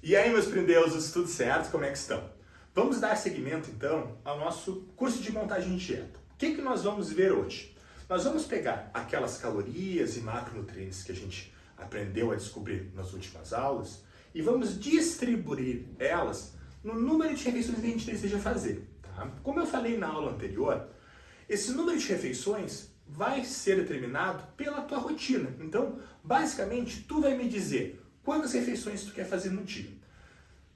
E aí, meus prendeusos, tudo certo? Como é que estão? Vamos dar seguimento, então, ao nosso curso de montagem de dieta. O que nós vamos ver hoje? Nós vamos pegar aquelas calorias e macronutrientes que a gente aprendeu a descobrir nas últimas aulas e vamos distribuir elas no número de refeições que a gente deseja fazer. Tá? Como eu falei na aula anterior, esse número de refeições vai ser determinado pela tua rotina. Então, basicamente, tu vai me dizer quantas refeições tu quer fazer no dia.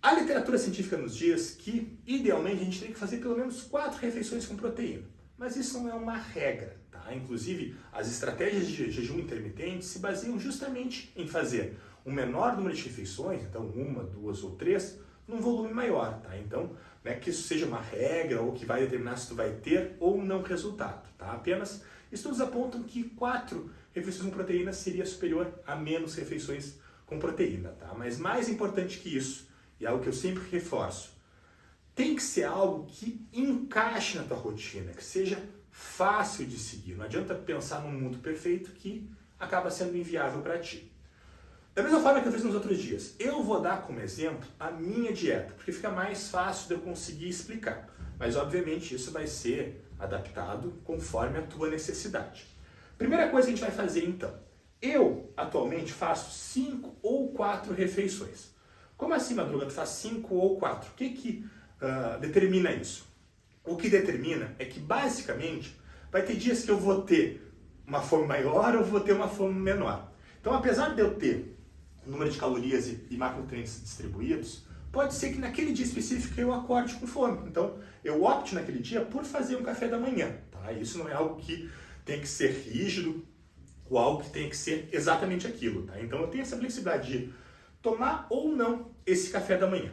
A literatura científica nos diz que, idealmente, a gente tem que fazer pelo menos 4 refeições com proteína. Mas isso não é uma regra, tá? Inclusive, as estratégias de jejum intermitente se baseiam justamente em fazer um menor número de refeições, então 1, 2 ou 3, num volume maior, tá? Então, não é que isso seja uma regra ou que vai determinar se tu vai ter ou não resultado, tá? Apenas estudos apontam que 4 refeições com proteína seria superior a menos refeições com proteína, tá? Mas mais importante que isso, e algo que eu sempre reforço, tem que ser algo que encaixe na tua rotina, que seja fácil de seguir. Não adianta pensar num mundo perfeito que acaba sendo inviável para ti. Da mesma forma que eu fiz nos outros dias, eu vou dar como exemplo a minha dieta, porque fica mais fácil de eu conseguir explicar. Mas, obviamente, isso vai ser adaptado conforme a tua necessidade. Primeira coisa que a gente vai fazer, então. Eu, atualmente, faço 5 ou 4 refeições. Como assim, Madruga, tu faz 5 ou 4? O que determina isso? O que determina é que, basicamente, vai ter dias que eu vou ter uma fome maior ou vou ter uma fome menor. Então, apesar de eu ter o número de calorias e macronutrientes distribuídos, pode ser que naquele dia específico eu acorde com fome. Então, eu opte naquele dia por fazer um café da manhã. Tá? Isso não é algo que tem que ser rígido ou algo que tem que ser exatamente aquilo. Tá? Então, eu tenho essa flexibilidade de tomar ou não esse café da manhã.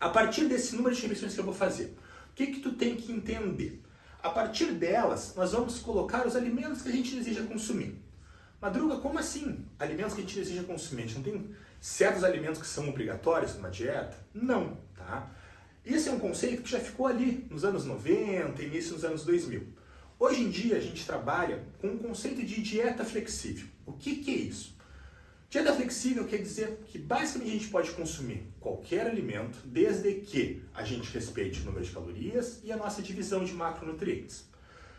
A partir desse número de refeições que eu vou fazer, o que tu tem que entender? A partir delas, nós vamos colocar os alimentos que a gente deseja consumir. Madruga, como assim? Alimentos que a gente deseja consumir? A gente não tem certos alimentos que são obrigatórios numa dieta? Não, tá? Esse é um conceito que já ficou ali nos anos 90, início dos anos 2000. Hoje em dia, a gente trabalha com um conceito de dieta flexível. O que é isso? Dieta flexível quer dizer que basicamente a gente pode consumir qualquer alimento desde que a gente respeite o número de calorias e a nossa divisão de macronutrientes.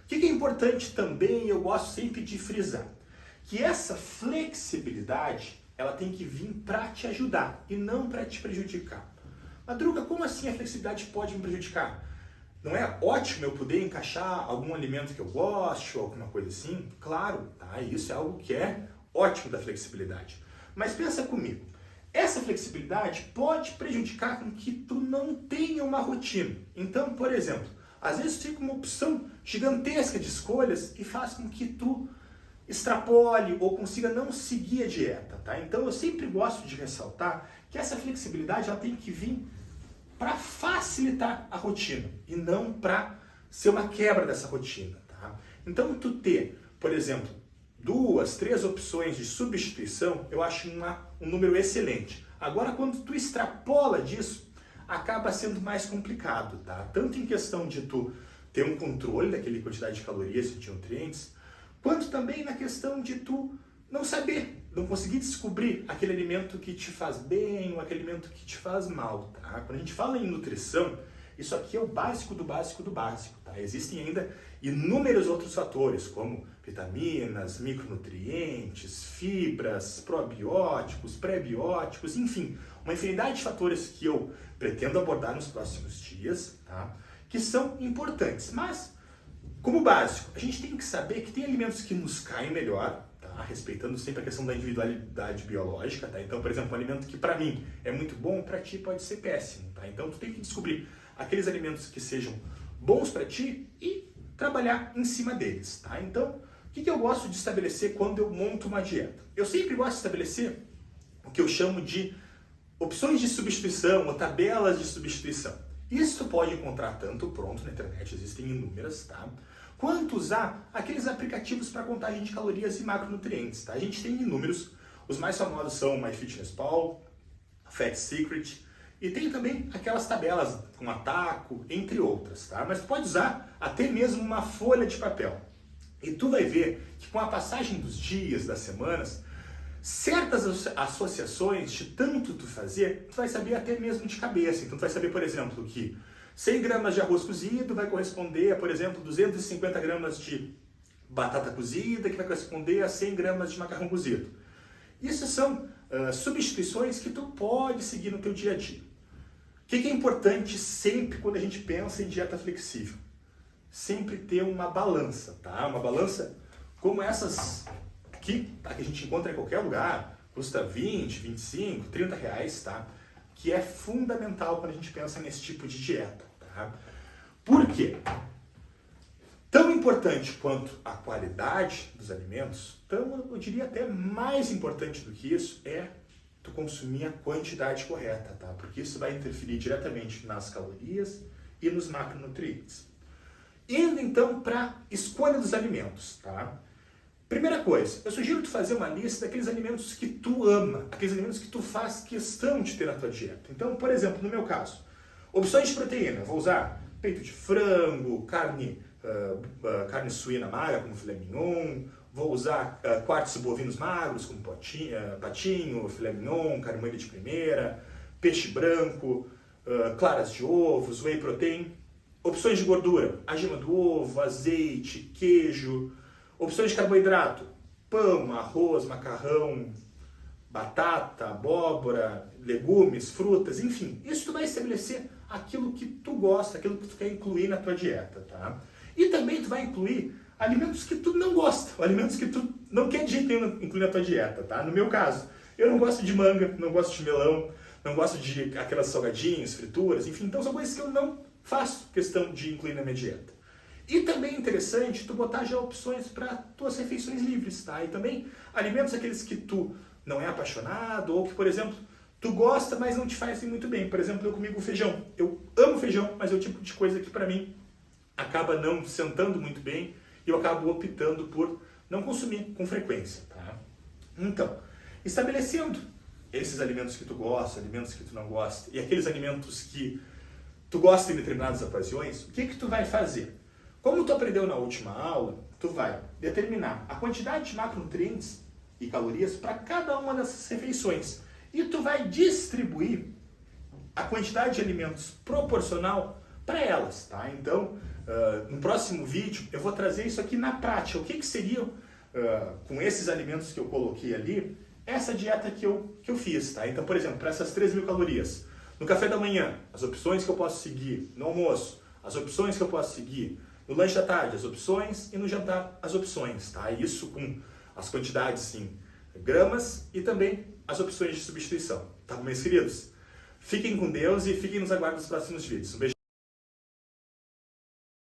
O que é importante também, eu gosto sempre de frisar, que essa flexibilidade ela tem que vir para te ajudar e não para te prejudicar. Madruga, como assim a flexibilidade pode me prejudicar? Não é ótimo eu poder encaixar algum alimento que eu goste ou alguma coisa assim? Claro, tá? Isso é algo que é ótimo da flexibilidade. Mas pensa comigo, essa flexibilidade pode prejudicar com que tu não tenha uma rotina. Então, por exemplo, às vezes fica uma opção gigantesca de escolhas e faz com que tu extrapole ou consiga não seguir a dieta, tá? Então eu sempre gosto de ressaltar que essa flexibilidade ela tem que vir para facilitar a rotina e não para ser uma quebra dessa rotina, tá? Então tu ter, por exemplo, 2, 3 opções de substituição, eu acho um número excelente. Agora, quando tu extrapola disso, acaba sendo mais complicado, tá? Tanto em questão de tu ter um controle daquela quantidade de calorias e de nutrientes, quanto também na questão de tu não saber, não conseguir descobrir aquele alimento que te faz bem ou aquele alimento que te faz mal, tá? Quando a gente fala em nutrição, isso aqui é o básico do básico do básico, tá? Existem ainda inúmeros outros fatores, como vitaminas, micronutrientes, fibras, probióticos, pré-bióticos, enfim, uma infinidade de fatores que eu pretendo abordar nos próximos dias, tá? Que são importantes. Mas, como básico, a gente tem que saber que tem alimentos que nos caem melhor, tá? Respeitando sempre a questão da individualidade biológica, tá? Então, por exemplo, um alimento que para mim é muito bom, para ti pode ser péssimo, tá? Então, tu tem que descobrir aqueles alimentos que sejam bons para ti e trabalhar em cima deles, tá? Então, o que eu gosto de estabelecer quando eu monto uma dieta? Eu sempre gosto de estabelecer o que eu chamo de opções de substituição ou tabelas de substituição. Isso tu pode encontrar tanto pronto na internet, existem inúmeras, tá? Quanto usar aqueles aplicativos para contagem de calorias e macronutrientes, tá? A gente tem inúmeros, os mais famosos são o MyFitnessPal, Fat Secret, e tem também aquelas tabelas com Ataco, entre outras, tá? Mas tu pode usar até mesmo uma folha de papel. E tu vai ver que com a passagem dos dias, das semanas, Certas associações, de tanto tu fazer, tu vai saber até mesmo de cabeça. Então tu vai saber, por exemplo, que 100 gramas de arroz cozido vai corresponder a, por exemplo, 250 gramas de batata cozida, que vai corresponder a 100 gramas de macarrão cozido. Isso são substituições que tu pode seguir no teu dia a dia. O que é importante sempre quando a gente pensa em dieta flexível? Sempre ter uma balança, tá? Uma balança como essas aqui, tá? Que a gente encontra em qualquer lugar, custa 20, 25, 30 reais, tá? Que é fundamental quando a gente pensa nesse tipo de dieta, tá? Por quê? Tão importante quanto a qualidade dos alimentos, eu diria até mais importante do que isso, é tu consumir a quantidade correta, tá? Porque isso vai interferir diretamente nas calorias e nos macronutrientes. Indo então para a escolha dos alimentos, tá? Primeira coisa, eu sugiro tu fazer uma lista daqueles alimentos que tu ama, aqueles alimentos que tu faz questão de ter na tua dieta. Então, por exemplo, no meu caso, opções de proteína, vou usar peito de frango, carne suína magra, como filé mignon, vou usar quartos bovinos magros, como patinho, filé mignon, carne moída de primeira, peixe branco, claras de ovos, whey protein. Opções de gordura, a gema do ovo, azeite, queijo. Opções de carboidrato, pão, arroz, macarrão, batata, abóbora, legumes, frutas, enfim. Isso tu vai estabelecer aquilo que tu gosta, aquilo que tu quer incluir na tua dieta, tá? E também tu vai incluir alimentos que tu não gosta, alimentos que tu não quer de jeito nenhum incluir na tua dieta, tá? No meu caso, eu não gosto de manga, não gosto de melão, não gosto de aquelas salgadinhos, frituras, enfim. Então são coisas que eu não faço questão de incluir na minha dieta. E também é interessante tu botar já opções para tuas refeições livres, tá? E também alimentos aqueles que tu não é apaixonado ou que, por exemplo, tu gosta, mas não te fazem muito bem. Por exemplo, eu comigo feijão. Eu amo feijão, mas é o tipo de coisa que para mim acaba não sentando muito bem e eu acabo optando por não consumir com frequência, tá? Então, estabelecendo esses alimentos que tu gosta, alimentos que tu não gosta e aqueles alimentos que tu gosta em determinadas ocasiões, o que tu vai fazer? Como tu aprendeu na última aula, tu vai determinar a quantidade de macronutrientes e calorias para cada uma dessas refeições. E tu vai distribuir a quantidade de alimentos proporcional para elas, tá? Então, no próximo vídeo, eu vou trazer isso aqui na prática. O que seria, com esses alimentos que eu coloquei ali, essa dieta que eu fiz, tá? Então, por exemplo, para essas 3.000 calorias, no café da manhã, as opções que eu posso seguir, no almoço, as opções que eu posso seguir, no lanche da tarde, as opções, e no jantar, as opções, tá? Isso com as quantidades em gramas e também as opções de substituição, tá bom, meus queridos? Fiquem com Deus e fiquem nos aguardos dos próximos vídeos. Um beijo.